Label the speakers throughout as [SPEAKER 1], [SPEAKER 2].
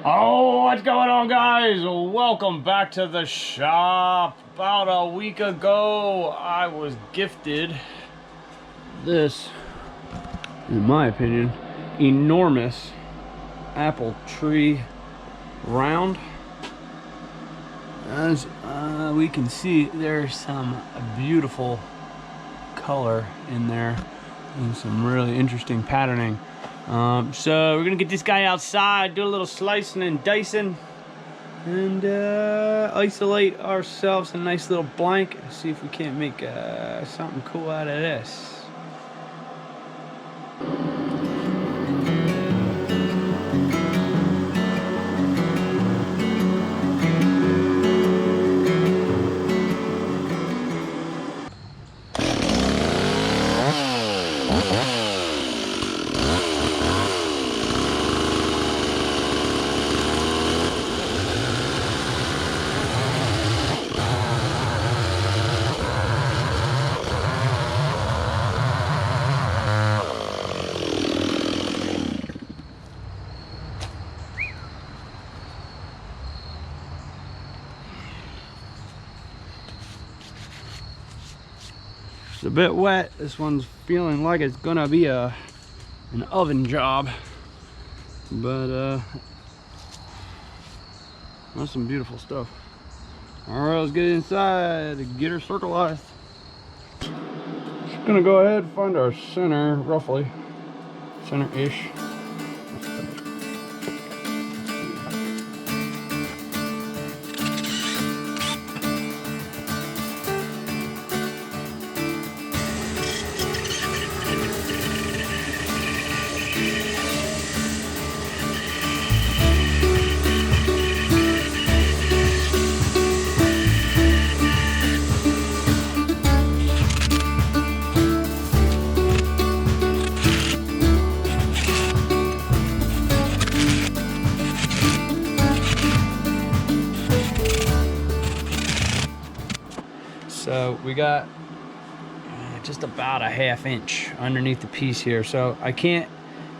[SPEAKER 1] Oh, what's going on, guys? Welcome back to the shop. About a week ago, I was gifted this, in my opinion, enormous apple tree round. As we can see, there's some beautiful color in there and some really interesting patterning. So we're gonna get this guy outside, do a little slicing and dicing, and isolate ourselves a nice little blank. See if we can't make something cool out of this. It's a bit wet. This one's feeling like it's gonna be an oven job, but that's some beautiful stuff. All right, let's get inside and get her circleized. Just gonna go ahead and find our center, roughly center-ish. So we got just about a ½ inch underneath the piece here. So I can't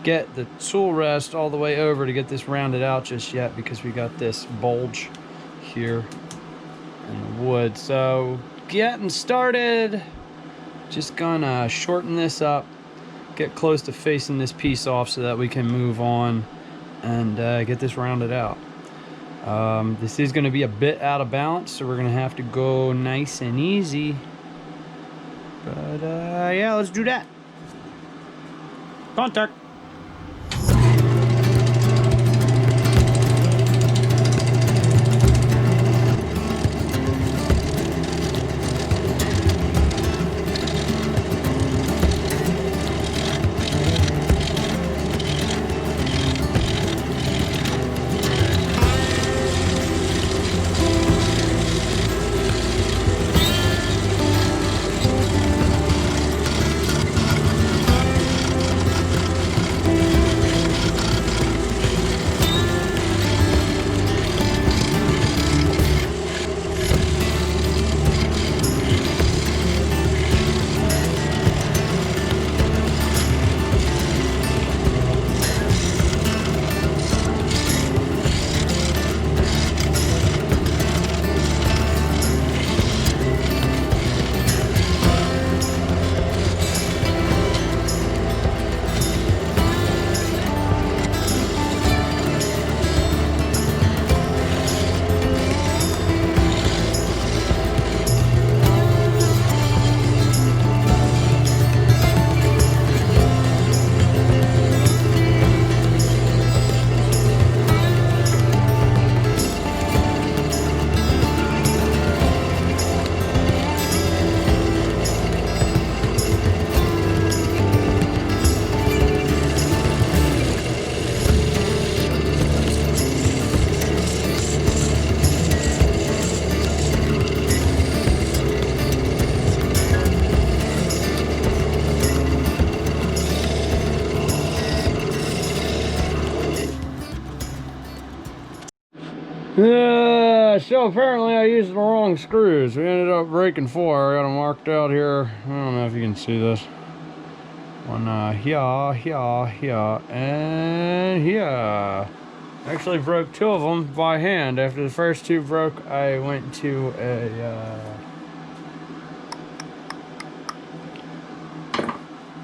[SPEAKER 1] get the tool rest all the way over to get this rounded out just yet because we got this bulge here in the wood. So getting started, just gonna shorten this up, get close to facing this piece off so that we can move on and get this rounded out. This is going to be a bit out of balance, so we're going to have to go nice and easy. But yeah, let's do that. Contact. So apparently I used the wrong screws. We ended up breaking 4. I got them marked out here. I don't know if you can see this. One here, and here. Actually broke 2 of them by hand. After the first 2 broke, I went to a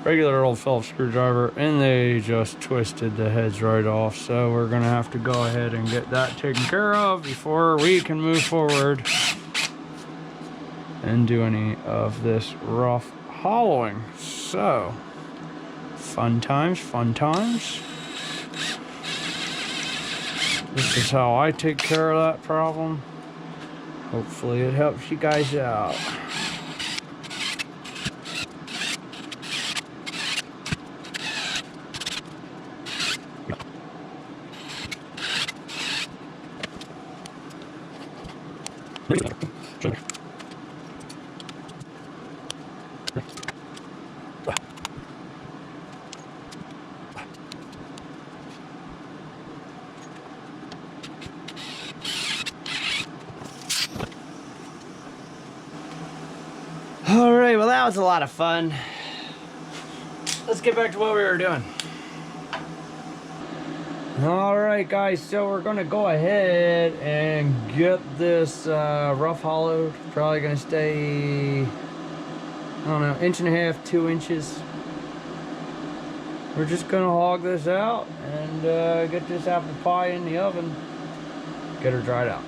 [SPEAKER 1] regular old Phillips screwdriver, and they just twisted the heads right off. So we're gonna have to go ahead and get that taken care of before we can move forward and do any of this rough hollowing. So, fun times, fun times. This is how I take care of that problem. Hopefully it helps you guys out. All right, well that was a lot of fun. Let's get back to what we were doing. All right, guys, so we're gonna go ahead and get this rough hollowed. Probably gonna stay, I don't know, 1.5 to 2 inches. We're just gonna hog this out and get this apple pie in the oven, get her dried out.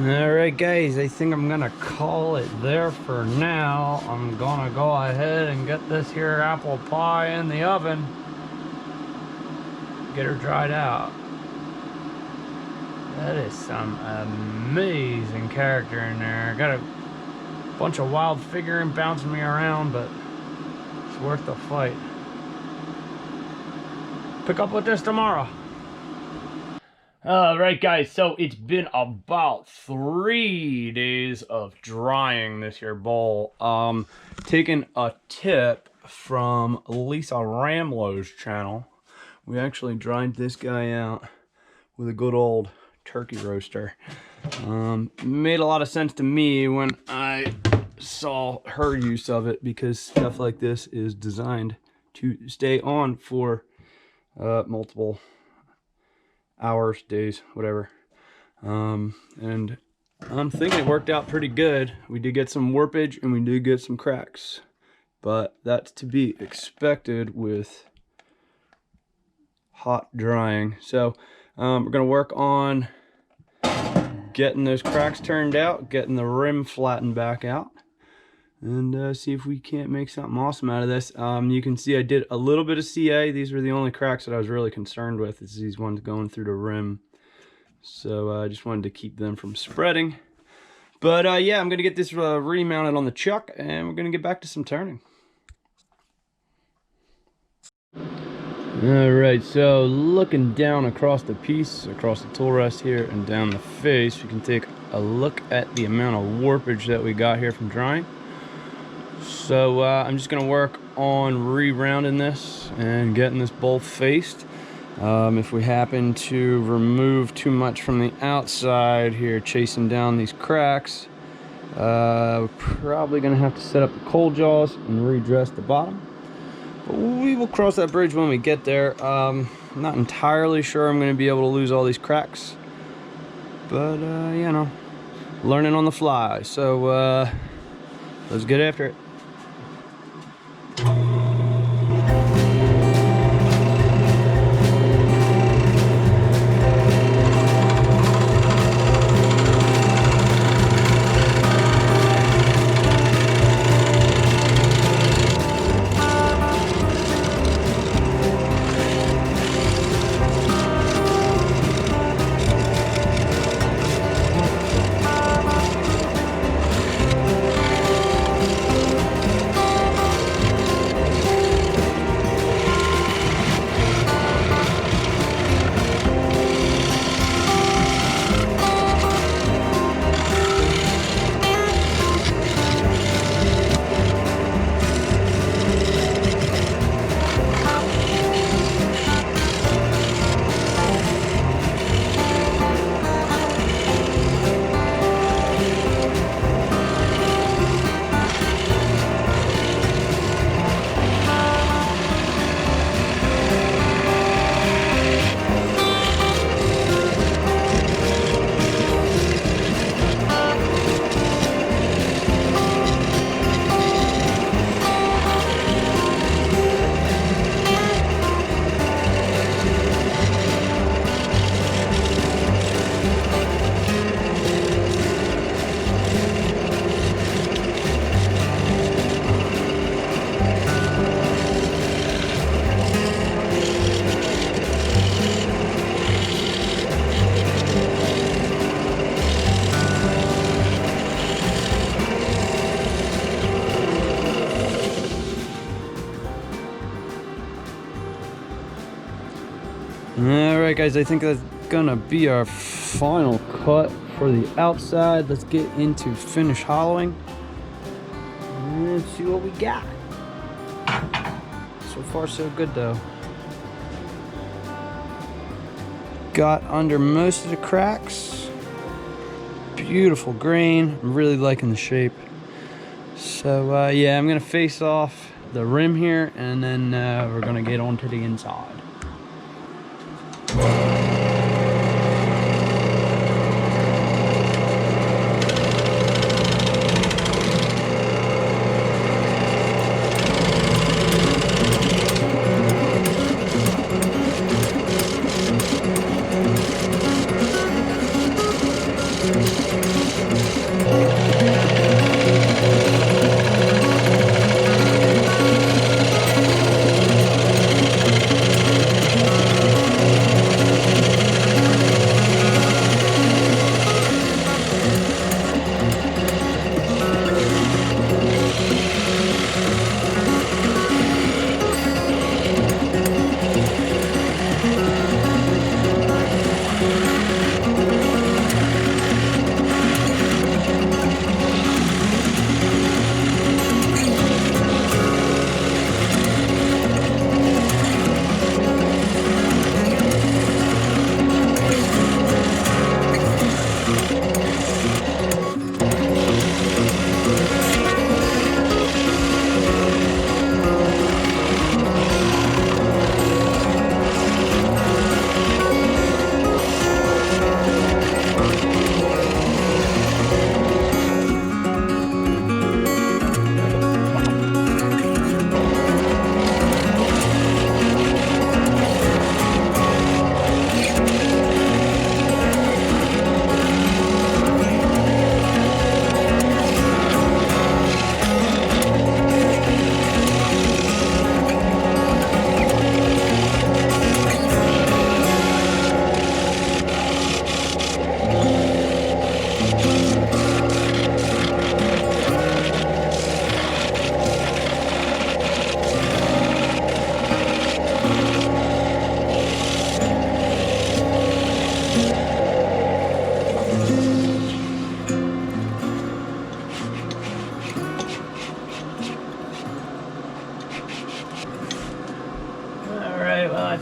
[SPEAKER 1] Alright guys, I think I'm gonna call it there for now. I'm gonna go ahead and get this here apple pie in the oven. Get her dried out. That is some amazing character in there. I got a bunch of wild figuring bouncing me around, but it's worth the fight. Pick up with this tomorrow. Alright guys, so it's been about 3 days of drying this here bowl. Taking a tip from Lisa Ramlow's channel. We actually dried this guy out with a good old turkey roaster. Made a lot of sense to me when I saw her use of it, because stuff like this is designed to stay on for multiple hours, days, whatever. And I'm thinking it worked out pretty good. We did get some warpage and we did get some cracks, but that's to be expected with hot drying. So we're gonna work on getting those cracks turned out, getting the rim flattened back out, and see if we can't make something awesome out of this. You can see I did a little bit of CA. These were the only cracks that I was really concerned with, is these ones going through the rim. So I just wanted to keep them from spreading. But yeah, I'm gonna get this remounted on the chuck, and we're gonna get back to some turning. Alright, so looking down across the piece, across the tool rest here, and down the face, you can take a look at the amount of warpage that we got here from drying. So I'm just gonna work on re-rounding this and getting this both faced. If we happen to remove too much from the outside here, chasing down these cracks, we're probably gonna have to set up the cold jaws and redress the bottom. But we will cross that bridge when we get there. I'm not entirely sure I'm gonna be able to lose all these cracks, but you know, learning on the fly. So let's get after it. Alright guys, I think that's gonna be our final cut for the outside. Let's get into finish hollowing and see what we got. So far so good though. Got under most of the cracks. Beautiful grain. I'm really liking the shape. So yeah, I'm gonna face off the rim here, and then we're gonna get onto the inside.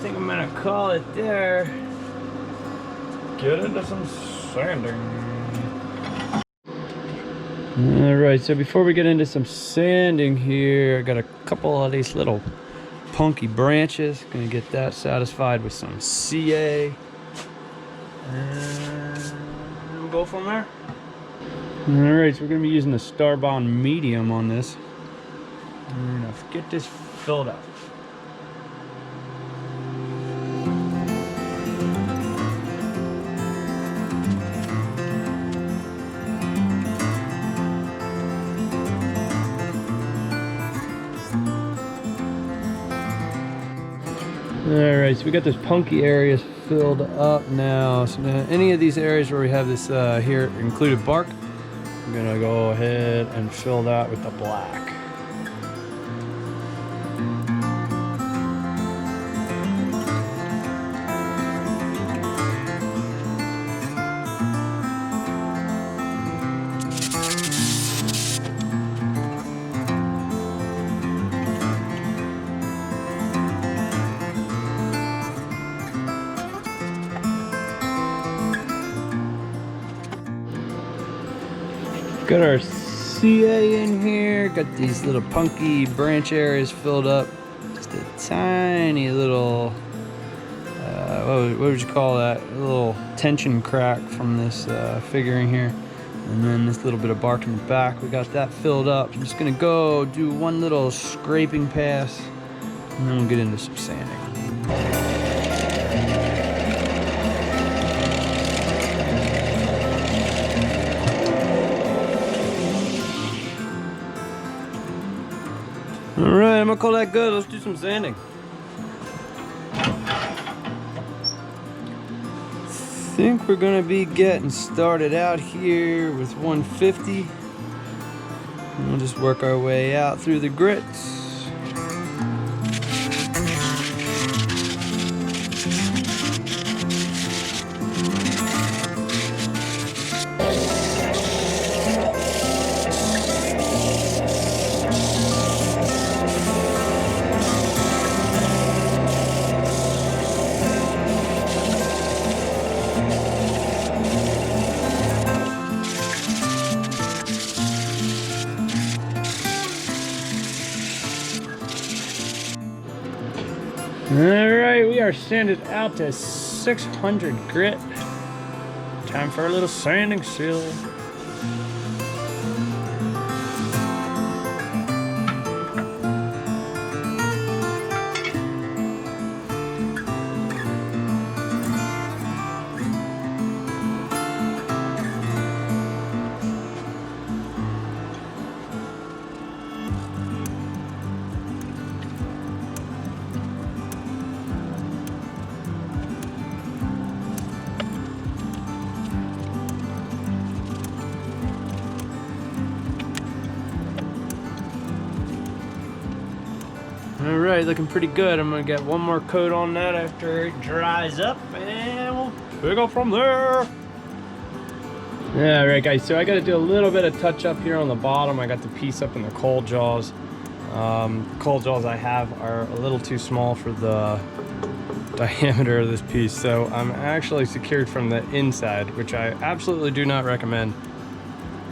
[SPEAKER 1] think I'm gonna call it there. Get into some sanding. All right, so before we get into some sanding here, I got a couple of these little punky branches. Gonna get that satisfied with some CA. And we'll go from there. All right, so we're gonna be using the Starbond medium on this. And we're gonna get this filled up. Alright, so we got those punky areas filled up now. So now any of these areas where we have this here included bark, I'm gonna go ahead and fill that with the black. Got our CA in here, got these little punky branch areas filled up. Just a tiny little, what would you call that? A little tension crack from this figuring here. And then this little bit of bark in the back, we got that filled up. I'm just gonna go do one little scraping pass, and then we'll get into some sanding. All right, I'm gonna call that good. Let's do some sanding. I think we're gonna be getting started out here with 150. And we'll just work our way out through the grits. Alright, we are sanded out to 600 grit. Time for a little sanding seal. Alright, looking pretty good. I'm gonna get one more coat on that after it dries up, and we'll pick up from there. Alright guys, so I gotta do a little bit of touch up here on the bottom. I got the piece up in the cold jaws. Cold jaws I have are a little too small for the diameter of this piece, so I'm actually secured from the inside, which I absolutely do not recommend,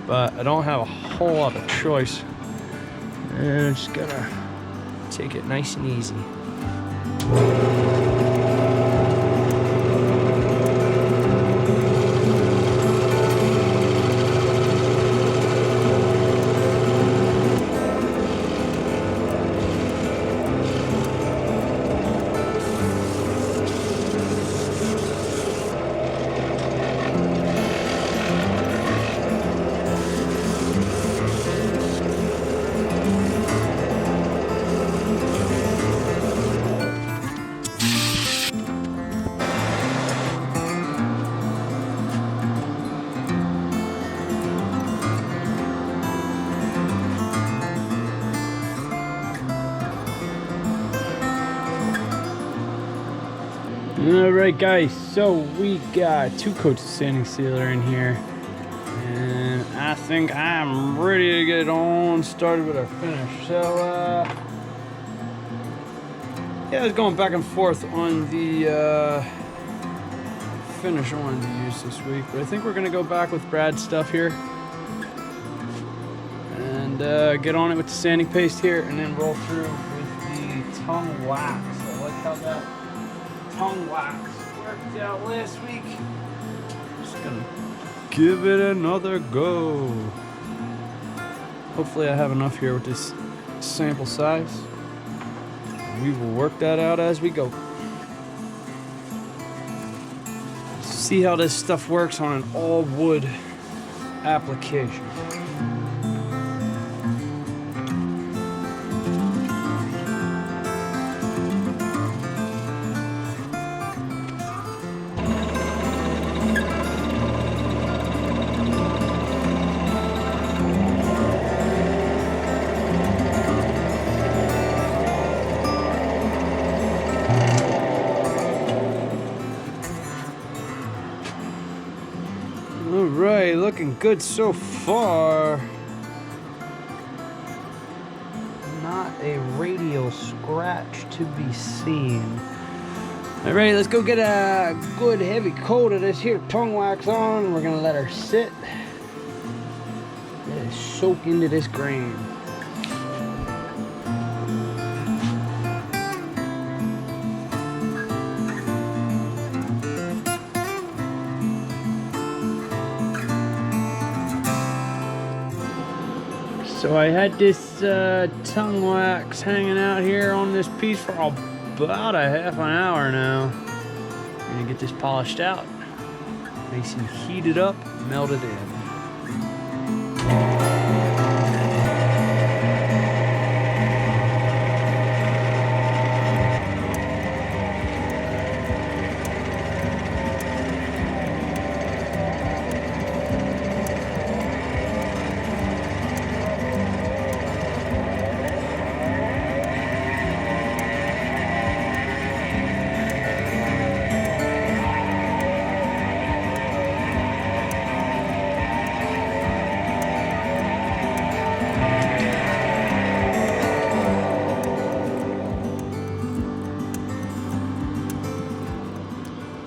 [SPEAKER 1] but I don't have a whole lot of choice, and I'm just gonna take it nice and easy. Alright guys, so we got 2 coats of sanding sealer in here, and I think I'm ready to get on started with our finish. So Yeah, I was going back and forth on the finish I wanted to use this week, but I think we're gonna go back with Brad's stuff here and get on it with the sanding paste here, and then roll through with the tongue wax. I like how that tongue wax worked out last week. Just gonna give it another go. Hopefully I have enough here with this sample size. We will work that out as we go. See how this stuff works on an all wood application. Alright, looking good so far. Not a radial scratch to be seen. Alright, let's go get a good heavy coat of this here tongue wax on. We're gonna let her sit. Let it soak into this grain. So I had this tongue wax hanging out here on this piece for about a half an hour now. I'm gonna get this polished out. Nice and heated up, melted in.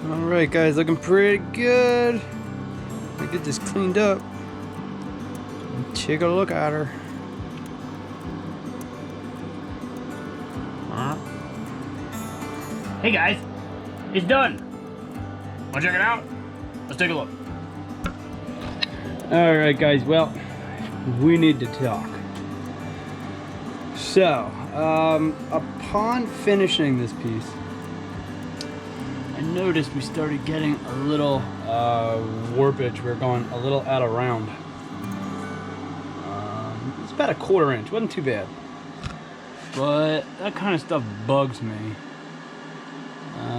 [SPEAKER 1] Alright guys, looking pretty good. Let me get this cleaned up. Take a look at her.
[SPEAKER 2] Hey guys, it's done. Wanna check it out? Let's take a look.
[SPEAKER 1] Alright guys, well, we need to talk. So, upon finishing this piece, I noticed we started getting a little warpage. We were going a little out of round. It's about a 1/4 inch, wasn't too bad. But that kind of stuff bugs me.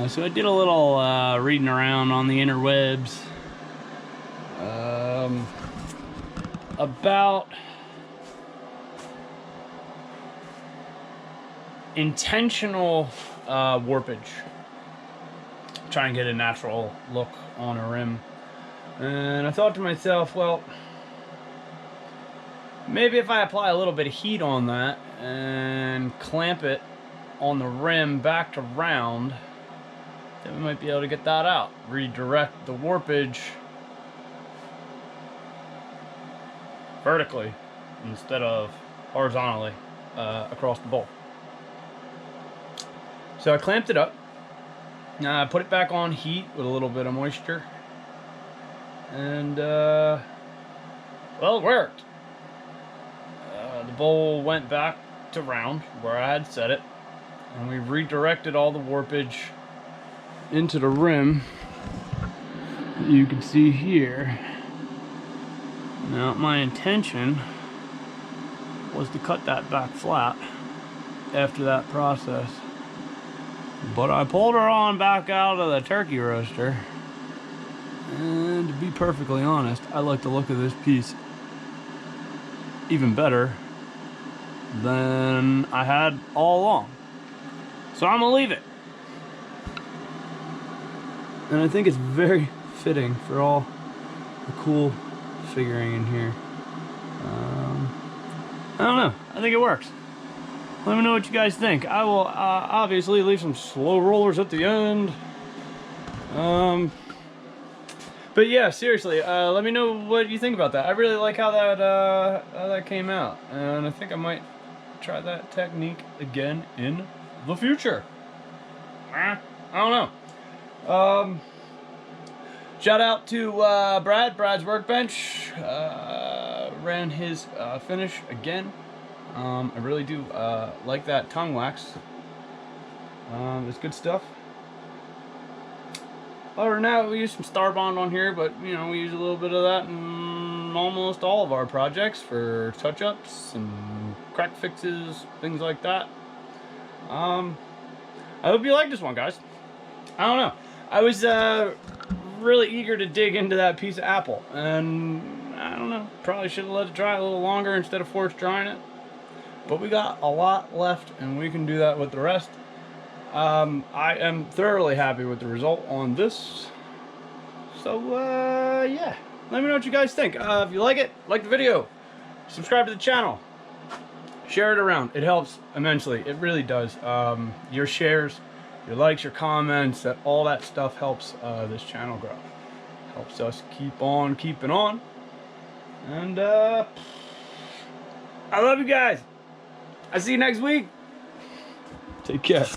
[SPEAKER 1] So I did a little reading around on the interwebs about intentional warpage. Try and get a natural look on a rim. And I thought to myself, well, maybe if I apply a little bit of heat on that and clamp it on the rim back to round, then we might be able to get that out. Redirect the warpage vertically instead of horizontally across the bowl. So I clamped it up. Now I put it back on heat with a little bit of moisture. And, well, it worked. The bowl went back to round where I had set it. And we redirected all the warpage into the rim that you can see here. Now my intention was to cut that back flat after that process, but I pulled her on back out of the turkey roaster, and to be perfectly honest, I like the look of this piece even better than I had all along, so I'm gonna leave it. And I think it's very fitting for all the cool figuring in here. I don't know. I think it works. Let me know what you guys think. I will obviously leave some slow rollers at the end. But yeah, seriously, let me know what you think about that. I really like how that came out, and I think I might try that technique again in the future. I don't know. Shout out to Brad's Workbench. Ran his finish again. I really do like that tongue wax. It's good stuff. Other than that, we use some Star Bond on here, but you know, we use a little bit of that in almost all of our projects for touch-ups and crack fixes, things like that. I hope you like this one, guys. I don't know. I was really eager to dig into that piece of apple, and I don't know, probably should have let it dry a little longer instead of force drying it. But we got a lot left, and we can do that with the rest. I am thoroughly happy with the result on this. So, yeah. Let me know what you guys think. If you like it, like the video. Subscribe to the channel. Share it around. It helps immensely. It really does. Your shares, your likes, your comments, all that stuff helps this channel grow. Helps us keep on keeping on. And, I love you guys. I'll see you next week. Take care.